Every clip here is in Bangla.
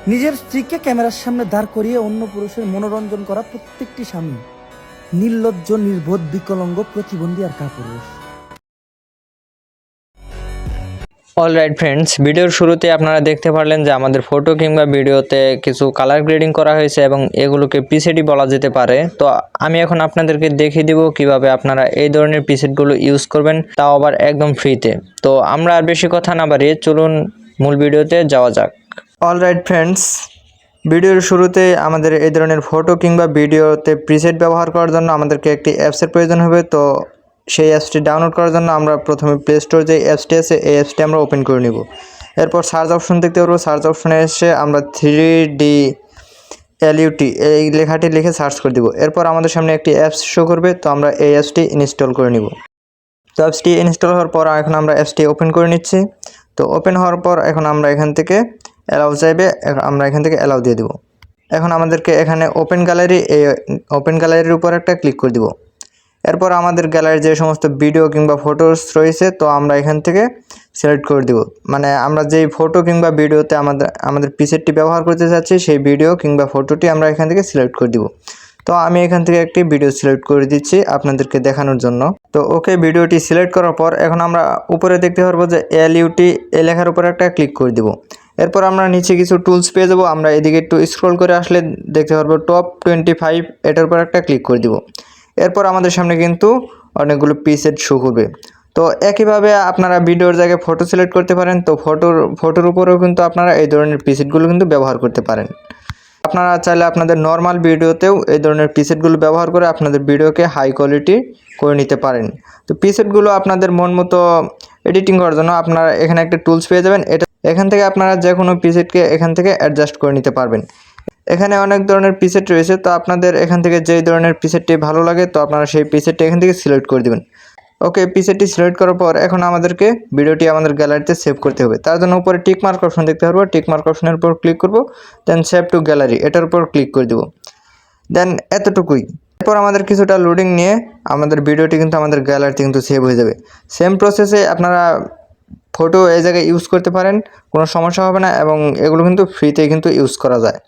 নিজের স্ত্রীকে ক্যামেরার সামনে দাঁড় করিয়ে অন্য পুরুষের মনোরঞ্জন করা প্রত্যেকটি স্বামী নির্লজ্জ, নির্বোধ, বিকলাঙ্গ, প্রতিবন্ধী আর কাপুরুষ। অলরাইট ফ্রেন্ডস, ভিডিওর শুরুতে আপনারা দেখতে পারলেন যে আমাদের ফটো কিংবা ভিডিওতে কিছু কালার গ্রেডিং করা হয়েছে এবং এগুলোকে প্রিসেটই বলা যেতে পারে। তো আমি এখন আপনাদেরকে দেখিয়ে দিব কিভাবে আপনারা এই ধরনের প্রিসেটগুলো ইউজ করবেন, তাও আবার একদম ফ্রিতে। তো আমরা আর বেশি কথা না বাড়িয়ে চলুন মূল ভিডিওতে যাওয়া যাক। অলরাইট ফ্রেন্ডস, ভিডিওর শুরুতে আমাদের এই ধরনের ফটো কিংবা ভিডিওতে প্রিসেট ব্যবহার করার জন্য আমাদেরকে একটি অ্যাপসের প্রয়োজন হবে। তো সেই অ্যাপসটি ডাউনলোড করার জন্য আমরা প্রথমে প্লে স্টোর যে অ্যাপসটি আছে এই অ্যাপসটি আমরা ওপেন করে নিব। এরপর সার্চ অপশন দেখতে পারবো, সার্চ অপশনে এসে আমরা 3D LUT এই লেখাটি লিখে সার্চ করে দিব। এরপর আমাদের সামনে একটি অ্যাপস শো করবে, তো আমরা এই অ্যাপসটি ইনস্টল করে নিব। তো অ্যাপসটি ইনস্টল হওয়ার পর এখন আমরা অ্যাপসটি ওপেন করে নিচ্ছি। তো ওপেন হওয়ার পর এখন আমরা এখান থেকে অ্যালাউ চাইবে, আমরা এখান থেকে অ্যালাউ দিয়ে দিব। এখন আমাদেরকে এখানে ওপেন গ্যালারি, এই ওপেন গ্যালারির উপর একটা ক্লিক করে দিব। এরপর আমাদের গ্যালারির যে সমস্ত ভিডিও কিংবা ফটোস রয়েছে তো আমরা এখান থেকে সিলেক্ট করে দিব। মানে আমরা যেই ফটো কিংবা ভিডিওতে আমাদের প্রিসেটটি ব্যবহার করতে চাচ্ছি সেই ভিডিও কিংবা ফটোটি আমরা এখান থেকে সিলেক্ট করে দিব। তো আমি এখান থেকে একটি ভিডিও সিলেক্ট করে দিচ্ছি আপনাদেরকে দেখানোর জন্য। তো ওকে, ভিডিওটি সিলেক্ট করার পর এখন আমরা উপরে দেখতে পারবো যে LUT এই লেখার উপরে একটা ক্লিক করে দিব। এরপর আমরা নিচে কিছু টুলস পেয়ে যাবো। আমরা এদিকে একটু স্ক্রল করে আসলে দেখতে পারবো টপ 25 এটার উপর একটা ক্লিক করে দিব। এরপর আমাদের সামনে কিন্তু অনেকগুলো প্রিসেট শো করবে। তো একইভাবে আপনারা ভিডিওর জায়গায় ফটো সিলেক্ট করতে পারেন। তো ফটোর উপরেও কিন্তু আপনারা এই ধরনের প্রিসেটগুলো কিন্তু ব্যবহার করতে পারেন। আপনারা চাইলে আপনাদের নর্মাল ভিডিওতেও এই ধরনের প্রিসেটগুলো ব্যবহার করে আপনাদের ভিডিওকে হাই কোয়ালিটি করে নিতে পারেন। তো প্রিসেটগুলো আপনাদের মন মতো এডিটিং করার জন্য আপনারা এখানে একটা টুলস পেয়ে যাবেন। এখান থেকে আপনারা যে কোনো প্রিসেটকে এখান থেকে অ্যাডজাস্ট করে নিতে পারবেন। এখানে অনেক ধরনের প্রিসেট রয়েছে, তো আপনাদের এখান থেকে যেই ধরনের প্রিসেটটি ভালো লাগে তো আপনারা সেই প্রিসেটটি এখান থেকে সিলেক্ট করে দেবেন। ওকে, প্রিসেটটি সিলেক্ট করার পর এখন আমাদেরকে ভিডিওটি আমাদের গ্যালারিতে সেভ করতে হবে। তার জন্য উপরে টিক মার্ক অপশন দেখতে পারবো, টিক মার্ক অপশনের উপর ক্লিক করব, দেন সেভ টু গ্যালারি এটার উপর ক্লিক করে দেবো। দেন এতটুকুই। এরপর আমাদের কিছুটা লোডিং নিয়ে আমাদের ভিডিওটি কিন্তু আমাদের গ্যালারিতে কিন্তু সেভ হয়ে যাবে। সেম প্রসেসে আপনারা ফটো এই জায়গায় ইউজ করতে পারেন, কোনো সমস্যা হবে না এবং এগুলো কিন্তু ফ্রিতে কিন্তু ইউজ করা যায়।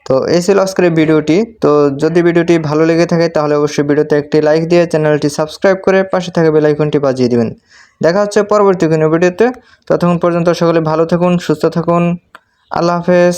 তো এই ছিল আজকের ভিডিওটি। তো যদি ভিডিওটি ভালো লেগে থাকে তাহলে অবশ্যই ভিডিওতে একটি লাইক দিয়ে চ্যানেলটি সাবস্ক্রাইব করে পাশে থাকা বেল আইকনটি বাজিয়ে দিবেন। দেখা হচ্ছে পরবর্তী কোনো ভিডিওতে। ততক্ষণ পর্যন্ত সকলে ভালো থাকুন, সুস্থ থাকুন। আল্লাহ হাফেজ।